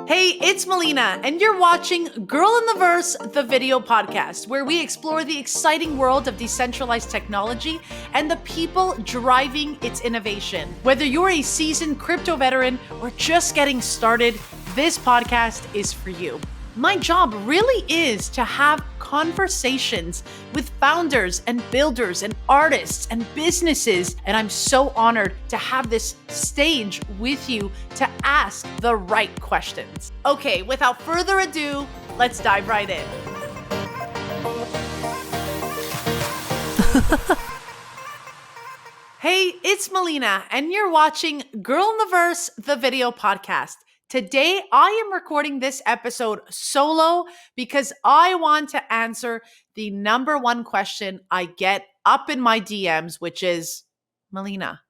Hey, it's Melina, and you're watching Girl in the Verse, the video podcast, where we explore the exciting world of decentralized technology and the people driving its innovation. Whether you're a seasoned crypto veteran or just getting started, this podcast is for you. My job really is to have conversations with founders and builders and artists and businesses. And I'm so honored to have this stage with you to ask the right questions. Okay, without further ado, let's dive right in. Hey, it's Melina, and you're watching Girl in the Verse, the video podcast. Today, I am recording this episode solo because I want to answer the number one question I get up in my DMs, which is, Melina,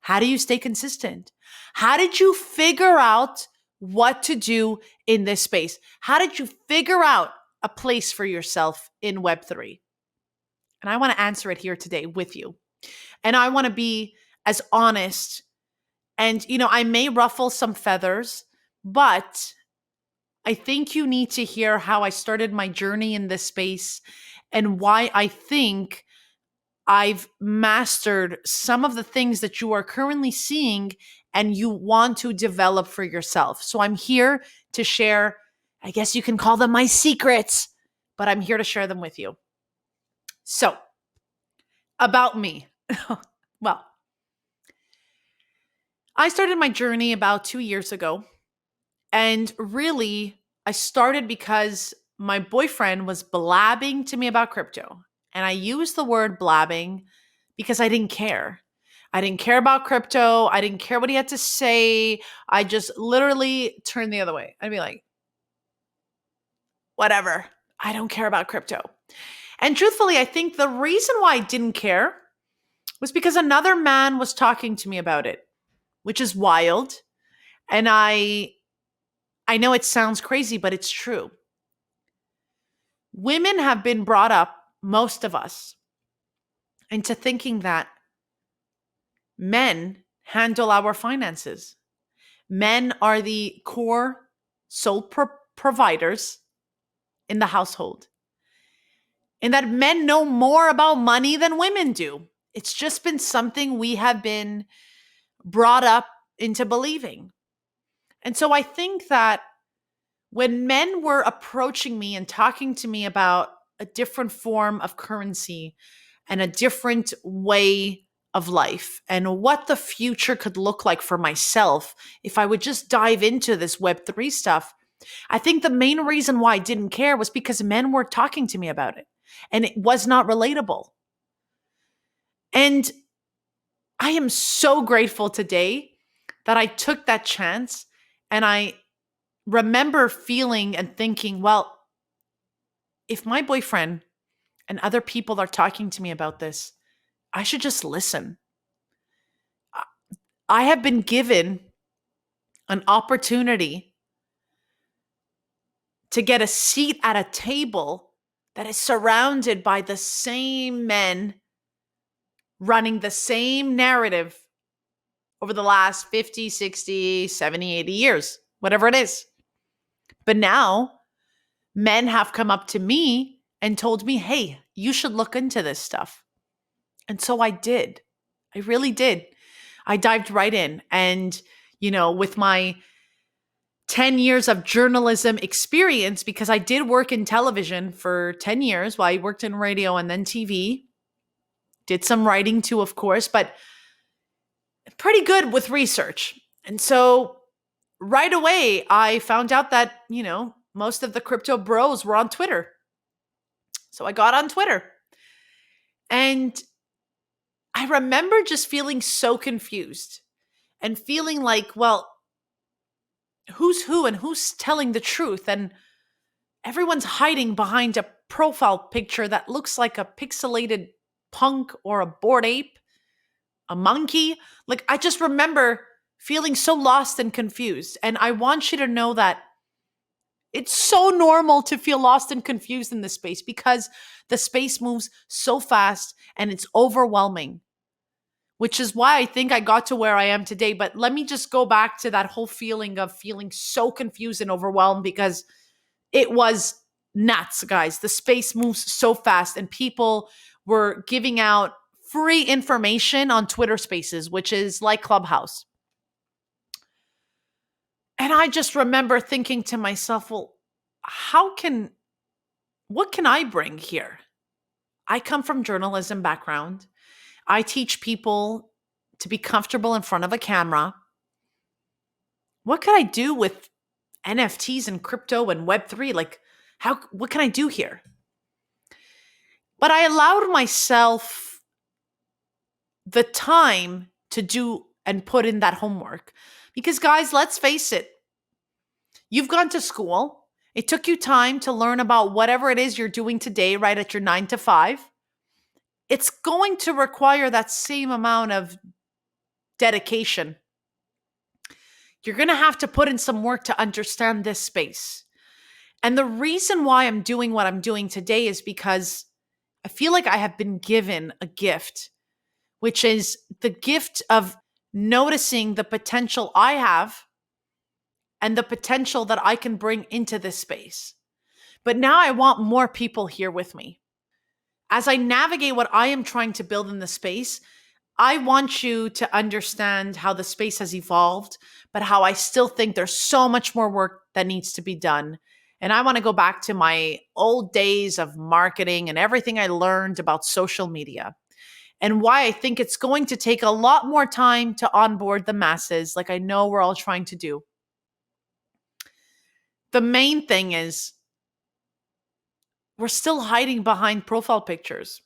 how do you stay consistent? How did you figure out what to do in this space? How did you figure out a place for yourself in Web3? And I want to answer it here today with you. And I want to be as honest. And, I may ruffle some feathers, but I think you need to hear how I started my journey in this space and why I think I've mastered some of the things that you are currently seeing and you want to develop for yourself. So I'm here to share, I guess you can call them my secrets, but I'm here to share them with you. So, about me. Well, I started my journey about 2 years ago. And really, I started because my boyfriend was blabbing to me about crypto. And I used the word blabbing because I didn't care. I didn't care about crypto. I didn't care what he had to say. I just literally turned the other way. I'd be like, whatever. I don't care about crypto. And truthfully, I think the reason why I didn't care was because another man was talking to me about it, which is wild. And I know it sounds crazy, but it's true. Women have been brought up, most of us, into thinking that men handle our finances. Men are the core sole providers in the household. And that men know more about money than women do. It's just been something we have been brought up into believing. And so I think that when men were approaching me and talking to me about a different form of currency and a different way of life and what the future could look like for myself if I would just dive into this Web3 stuff, I think the main reason why I didn't care was because men were talking to me about it and it was not relatable. And I am so grateful today that I took that chance, and I remember feeling and thinking, well, if my boyfriend and other people are talking to me about this, I should just listen. I have been given an opportunity to get a seat at a table that is surrounded by the same men running the same narrative over the last 50, 60, 70, 80 years, whatever it is. But now men have come up to me and told me, hey, you should look into this stuff. And so I did. I really did. I dived right in. And, with my 10 years of journalism experience, because I did work in television for 10 years while I worked in radio and then TV, did some writing too, of course, but pretty good with research. And so right away, I found out that, most of the crypto bros were on Twitter. So I got on Twitter. And I remember just feeling so confused and feeling like, well, who's who and who's telling the truth? And everyone's hiding behind a profile picture that looks like a pixelated punk or a bored ape, a monkey. Like, I just remember feeling so lost and confused. And I want you to know that it's so normal to feel lost and confused in this space because the space moves so fast and it's overwhelming. which is why I think I got to where I am today. But let me just go back to that whole feeling of feeling so confused and overwhelmed because it was nuts, guys. The space moves so fast, and people were giving out free information on Twitter Spaces, which is like Clubhouse. And I just remember thinking to myself, well, what can I bring here? I come from journalism background. I teach people to be comfortable in front of a camera. What could I do with NFTs and crypto and Web3? Like, what can I do here? But I allowed myself the time to do and put in that homework. Because, guys, let's face it, you've gone to school. It took you time to learn about whatever it is you're doing today, right at your 9 to 5. It's going to require that same amount of dedication. You're going to have to put in some work to understand this space. And the reason why I'm doing what I'm doing today is because I feel like I have been given a gift, which is the gift of noticing the potential I have and the potential that I can bring into this space. But now I want more people here with me. As I navigate what I am trying to build in the space, I want you to understand how the space has evolved, but how I still think there's so much more work that needs to be done. And I want to go back to my old days of marketing and everything I learned about social media, and why I think it's going to take a lot more time to onboard the masses, like I know we're all trying to do. The main thing is we're still hiding behind profile pictures.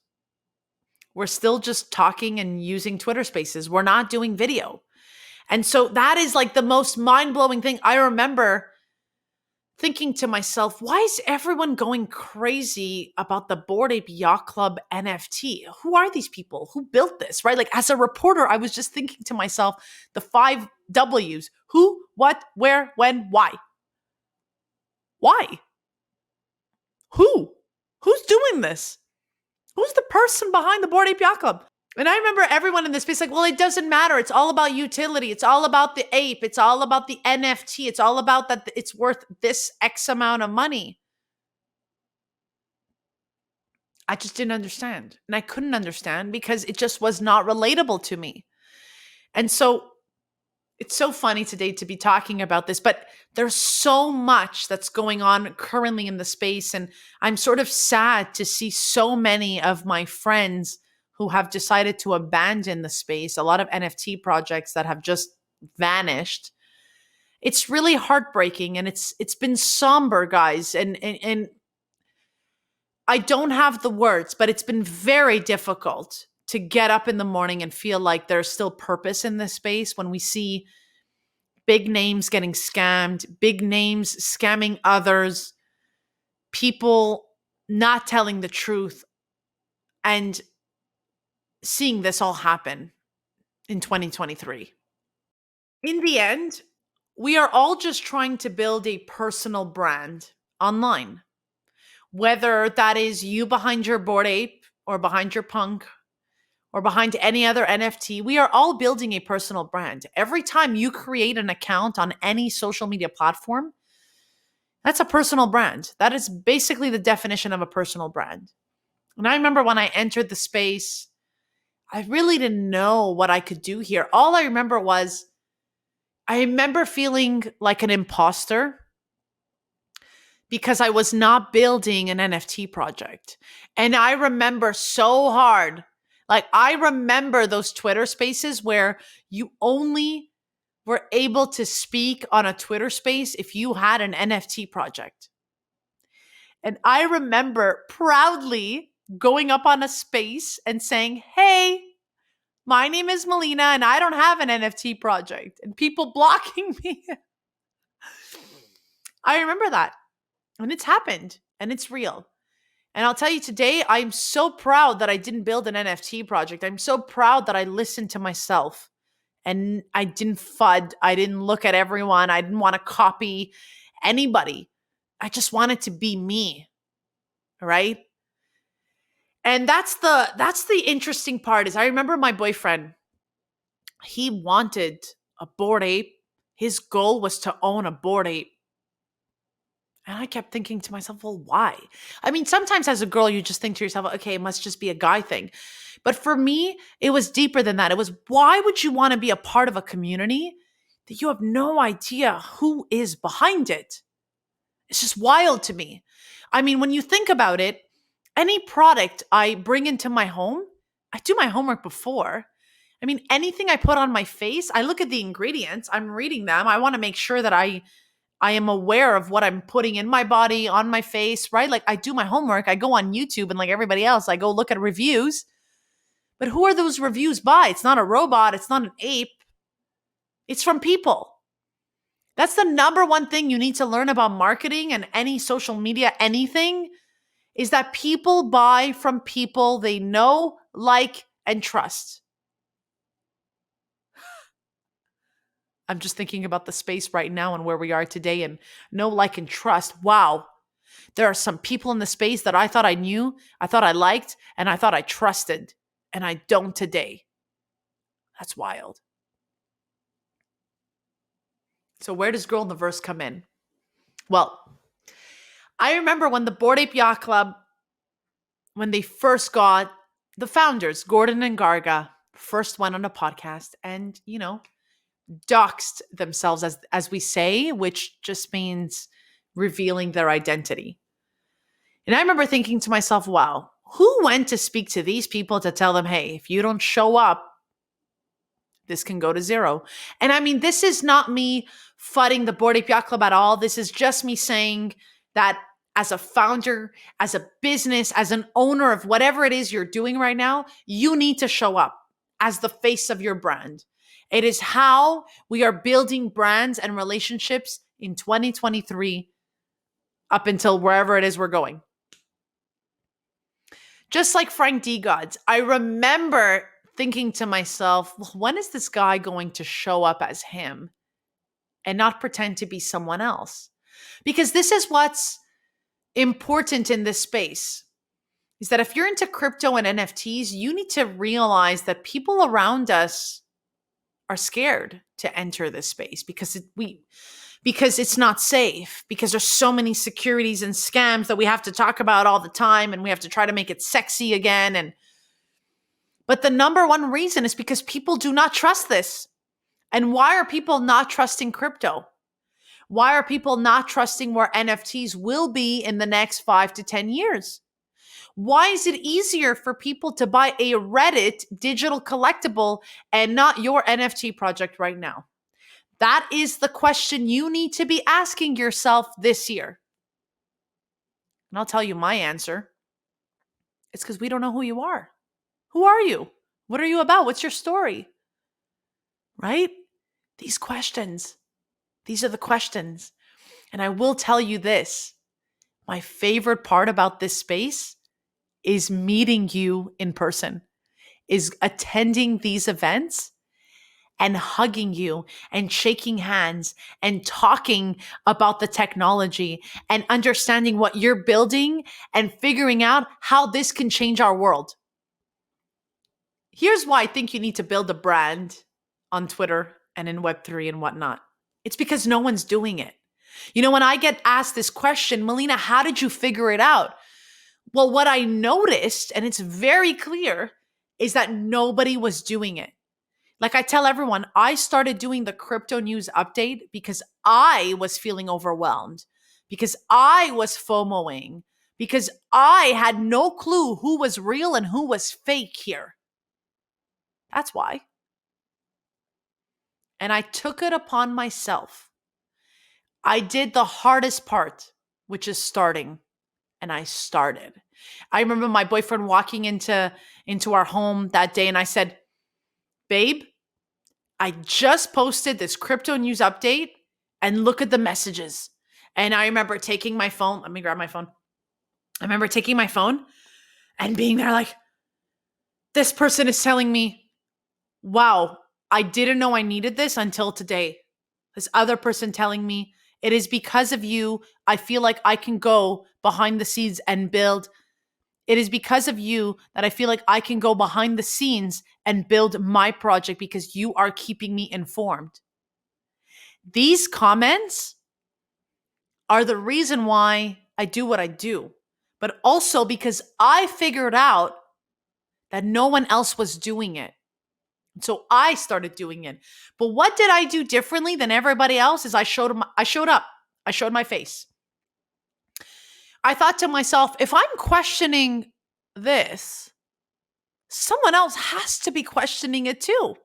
We're still just talking and using Twitter Spaces. We're not doing video. And so that is like the most mind-blowing thing. I remember thinking to myself, why is everyone going crazy about the Bored Ape Yacht Club NFT? Who are these people? Who built this, right? Like as a reporter, I was just thinking to myself, the 5 W's: who, what, where, when, why. Why? Who? Who's doing this? Who's the person behind the Bored Ape Yacht Club? And I remember everyone in this space like, well, it doesn't matter. It's all about utility. It's all about the ape. It's all about the NFT. It's all about that it's worth this X amount of money. I just didn't understand. And I couldn't understand because it just was not relatable to me. And so it's so funny today to be talking about this, but there's so much that's going on currently in the space. And I'm sort of sad to see so many of my friends who have decided to abandon the space, a lot of NFT projects that have just vanished. It's really heartbreaking, and it's been somber, guys. And I don't have the words, but it's been very difficult to get up in the morning and feel like there's still purpose in this space when we see big names getting scammed, big names scamming others, people not telling the truth, and seeing this all happen in 2023. In the end, we are all just trying to build a personal brand online. Whether that is you behind your Bored Ape or behind your Punk or behind any other NFT, we are all building a personal brand. Every time you create an account on any social media platform, that's a personal brand. That is basically the definition of a personal brand. And I remember when I entered the space, I really didn't know what I could do here. All I remember was, I remember feeling like an imposter because I was not building an NFT project. And I remember so hard, like I remember those Twitter spaces where you only were able to speak on a Twitter space if you had an NFT project. And I remember proudly going up on a space and saying, hey, my name is Melina and I don't have an NFT project, and people blocking me. I remember that, and it's happened and it's real. And I'll tell you today, I'm so proud that I didn't build an NFT project. I'm so proud that I listened to myself and I didn't FUD. I didn't look at everyone. I didn't want to copy anybody. I just wanted to be me. Right? And that's the interesting part is I remember my boyfriend, He wanted a Bored Ape. His goal was to own a Bored Ape. And I kept thinking to myself, well, why? I mean, sometimes as a girl, you just think to yourself, okay, it must just be a guy thing. But for me, it was deeper than that. It was, why would you want to be a part of a community that you have no idea who is behind it? It's just wild to me. I mean, when you think about it, any product I bring into my home, I do my homework before. I mean, anything I put on my face, I look at the ingredients, I'm reading them. I want to make sure that I am aware of what I'm putting in my body, on my face, right? Like I do my homework. I go on YouTube and like everybody else, I go look at reviews. But who are those reviews by? It's not a robot, it's not an ape. It's from people. That's the number one thing you need to learn about marketing and any social media, anything, is that people buy from people they know, like, and trust. I'm just thinking about the space right now and where we are today and know, like, and trust. Wow. There are some people in the space that I thought I knew, I thought I liked, and I thought I trusted, and I don't today. That's wild. So where does Girl in the Verse come in? Well, I remember when the Bored Ape Yacht Club, when they first got the founders, Gordon and Garga, first went on a podcast and, doxed themselves, as we say, which just means revealing their identity. And I remember thinking to myself, wow, who went to speak to these people to tell them, hey, if you don't show up, this can go to zero. And I mean, this is not me fudding the Bored Ape Yacht Club at all. This is just me saying that as a founder, as a business, as an owner of whatever it is you're doing right now, you need to show up as the face of your brand. It is how we are building brands and relationships in 2023 up until wherever it is we're going. Just like Frank D. Gods, I remember thinking to myself, well, when is this guy going to show up as him and not pretend to be someone else? Because this is what's important in this space, is that if you're into crypto and NFTs, you need to realize that people around us are scared to enter this space because it's not safe, because there's so many securities and scams that we have to talk about all the time and we have to try to make it sexy again. But the number one reason is because people do not trust this. And why are people not trusting crypto? Why are people not trusting where NFTs will be in the next 5 to 10 years? Why is it easier for people to buy a Reddit digital collectible and not your NFT project right now? That is the question you need to be asking yourself this year. And I'll tell you my answer. It's because we don't know who you are. Who are you? What are you about? What's your story? Right? These questions. These are the questions. And I will tell you this. My favorite part about this space is meeting you in person, is attending these events and hugging you and shaking hands and talking about the technology and understanding what you're building and figuring out how this can change our world. Here's why I think you need to build a brand on Twitter and in Web3 and whatnot. It's because no one's doing it. When I get asked this question, Melina, how did you figure it out? Well, what I noticed, and it's very clear, is that nobody was doing it. Like I tell everyone, I started doing the crypto news update because I was feeling overwhelmed, because I was FOMOing, because I had no clue who was real and who was fake here. That's why. And I took it upon myself. I did the hardest part, which is starting. And I started. I remember my boyfriend walking into our home that day and I said, babe, I just posted this crypto news update and look at the messages. And I remember taking my phone. Let me grab my phone. I remember taking my phone and being there like, this person is telling me, wow, I didn't know I needed this until today. This other person telling me, it is because of you, I feel like I can go behind the scenes and build It is because of you that I feel like I can go behind the scenes and build my project because you are keeping me informed. These comments are the reason why I do what I do, but also because I figured out that no one else was doing it. So I started doing it. But what did I do differently than everybody else is I showed up. I showed my face. I thought to myself, if I'm questioning this, someone else has to be questioning it too.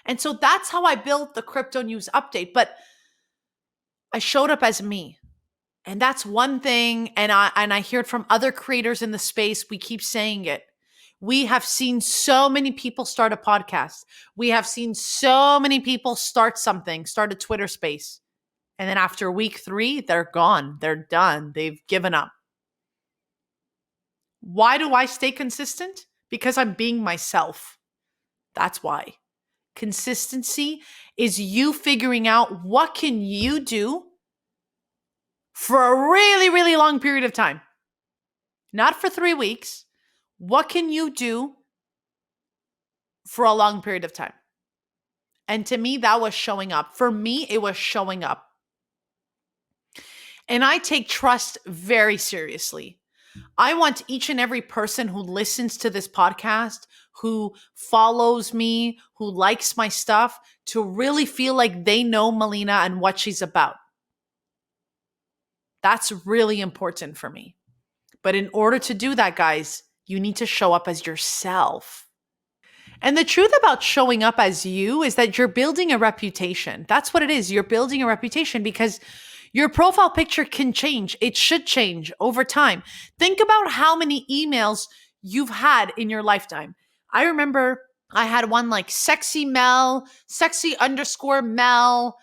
And so that's how I built the crypto news update. But I showed up as me. And that's one thing. And I hear it from other creators in the space. We keep saying it. We have seen so many people start a podcast. We have seen so many people start something, start a Twitter space. And then after week 3, they're gone. They're done. They've given up. Why do I stay consistent? Because I'm being myself. That's why. Consistency is you figuring out what can you do for a really, really long period of time. Not for 3 weeks. What can you do for a long period of time? And to me, that was showing up. For me, it was showing up. And I take trust very seriously. I want each and every person who listens to this podcast, who follows me, who likes my stuff, to really feel like they know Melina and what she's about. That's really important for me. But in order to do that, guys, you need to show up as yourself. And the truth about showing up as you is that you're building a reputation. That's what it is. You're building a reputation because your profile picture can change. It should change over time. Think about how many emails you've had in your lifetime. I remember I had one like sexy Mel, sexy underscore Mel,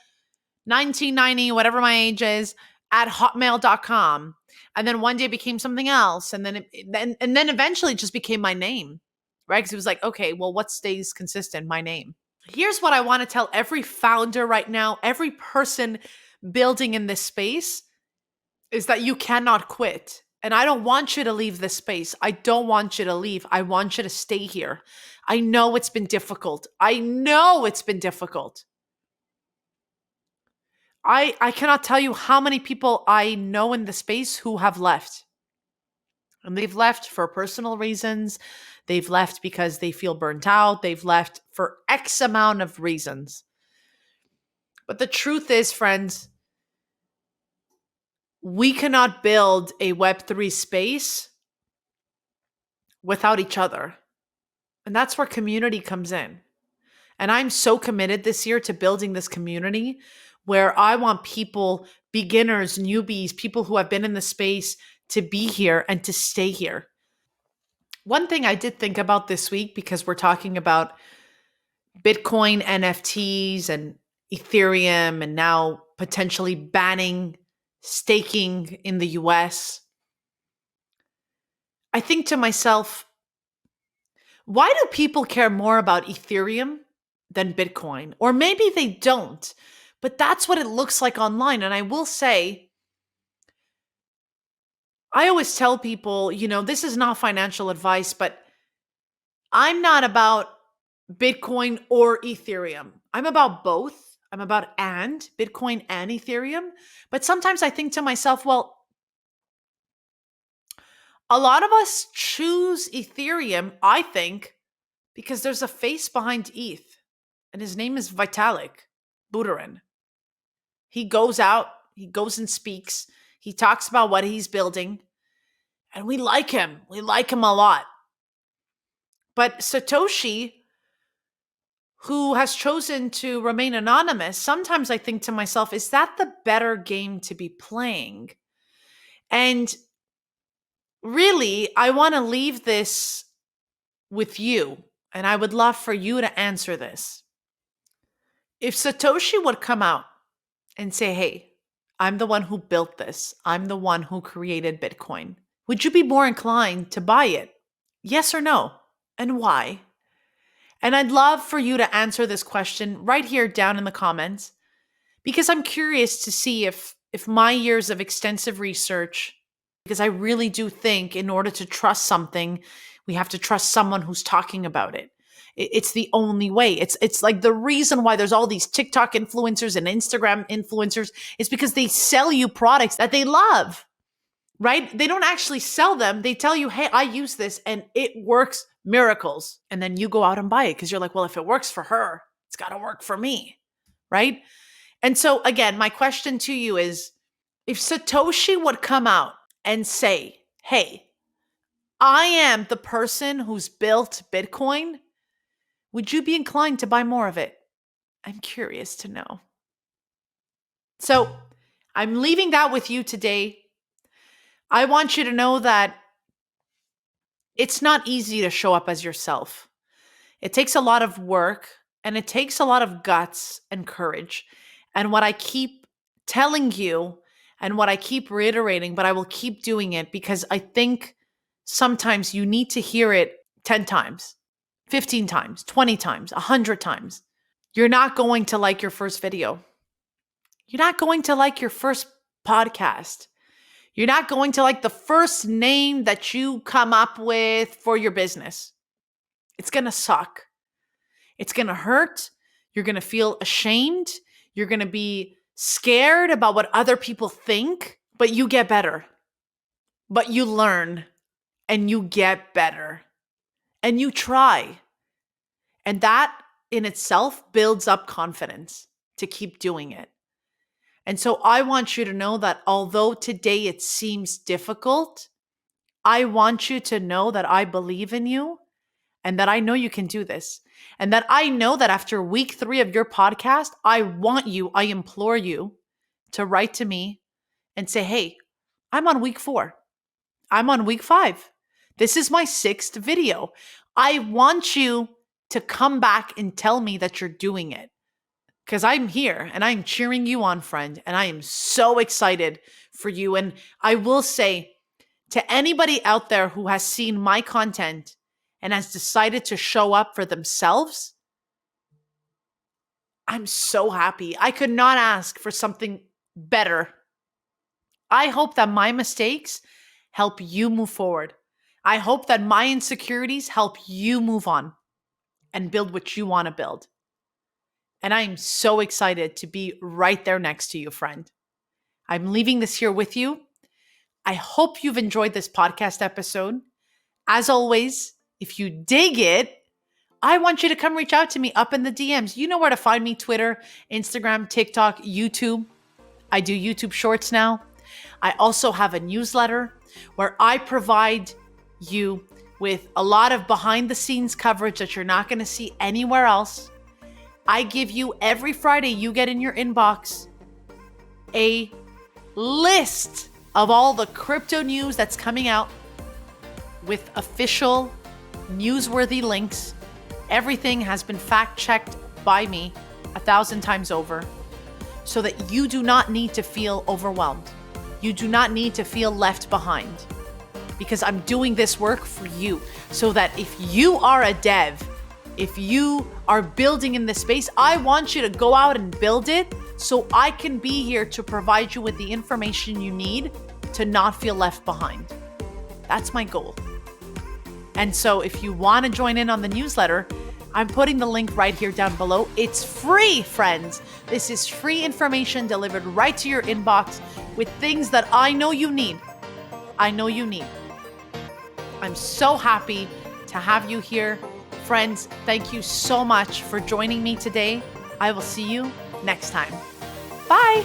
1990, whatever my age is, at hotmail.com. And then one day it became something else. And then eventually it just became my name, right? Because it was like, okay, well, what stays consistent? My name. Here's what I want to tell every founder right now, every person building in this space, is that you cannot quit. And I don't want you to leave this space. I don't want you to leave. I want you to stay here. I know it's been difficult. I cannot tell you how many people I know in the space who have left. And they've left for personal reasons. They've left because they feel burnt out. They've left for X amount of reasons. But the truth is, friends, we cannot build a Web3 space without each other. And that's where community comes in. And I'm so committed this year to building this community where I want people, beginners, newbies, people who have been in the space to be here and to stay here. One thing I did think about this week, because we're talking about Bitcoin, NFTs, and Ethereum, and now potentially banning staking in the US. I think to myself, why do people care more about Ethereum than Bitcoin? Or maybe they don't, but that's what it looks like online. And I will say, I always tell people, this is not financial advice, but I'm not about Bitcoin or Ethereum. I'm about both. I'm about Bitcoin and Ethereum. But sometimes I think to myself, well, a lot of us choose Ethereum, I think, because there's a face behind ETH, and his name is Vitalik Buterin. He goes out, he goes and speaks, he talks about what he's building, and we like him. We like him a lot. But Satoshi, who has chosen to remain anonymous, sometimes I think to myself, is that the better game to be playing? And really, I want to leave this with you, and I would love for you to answer this. If Satoshi would come out and say, hey, I'm the one who built this, I'm the one who created Bitcoin, would you be more inclined to buy it? Yes or no? And why? And I'd love for you to answer this question right here down in the comments, because I'm curious to see if my years of extensive research Because I really do think in order to trust something, we have to trust someone who's talking about it. It's the only way. It's like the reason why there's all these TikTok influencers and Instagram influencers is because they sell you products that they love, right? They don't actually sell them. They tell you, hey, I use this and it works miracles. And then you go out and buy it because you're like, well, if it works for her, it's got to work for me, right? And so again, my question to you is, if Satoshi would come out and say, hey, I am the person who's built Bitcoin, would you be inclined to buy more of it? I'm curious to know. So I'm leaving that with you today. I want you to know that it's not easy to show up as yourself. It takes a lot of work and it takes a lot of guts and courage. And what I keep telling you and what I keep reiterating, but I will keep doing it because I think sometimes you need to hear it 10 times, 15 times, 20 times, 100 times. You're not going to like your first video. You're not going to like your first podcast. You're not going to like the first name that you come up with for your business. It's going to suck. It's going to hurt. You're going to feel ashamed. You're going to be scared about what other people think, but you get better. But you learn and you get better and you try. And that in itself builds up confidence to keep doing it. And so I want you to know that although today it seems difficult, I want you to know that I believe in you and that I know you can do this. And that I know that after week 3 of your podcast, I implore you to write to me and say, hey, I'm on week 4. I'm on week 5. This is my 6th video. I want you to come back and tell me that you're doing it. Because I'm here and I'm cheering you on, friend. And I am so excited for you. And I will say to anybody out there who has seen my content and has decided to show up for themselves, I'm so happy. I could not ask for something better. I hope that my mistakes help you move forward. I hope that my insecurities help you move on and build what you want to build. And I am so excited to be right there next to you, friend. I'm leaving this here with you. I hope you've enjoyed this podcast episode. As always, if you dig it, I want you to come reach out to me up in the DMs. You know where to find me: Twitter, Instagram, TikTok, YouTube. I do YouTube Shorts now. I also have a newsletter where I provide you with a lot of behind the scenes coverage that you're not going to see anywhere else. I give you every Friday, you get in your inbox a list of all the crypto news that's coming out with official newsworthy links. Everything has been fact checked by me 1,000 times over so that you do not need to feel overwhelmed. You do not need to feel left behind because I'm doing this work for you so that if you are a dev, if you are building in this space, I want you to go out and build it so I can be here to provide you with the information you need to not feel left behind. That's my goal. And so if you want to join in on the newsletter, I'm putting the link right here down below. It's free, friends. This is free information delivered right to your inbox with things that I know you need. I know you need. I'm so happy to have you here. Friends, thank you so much for joining me today. I will see you next time. Bye.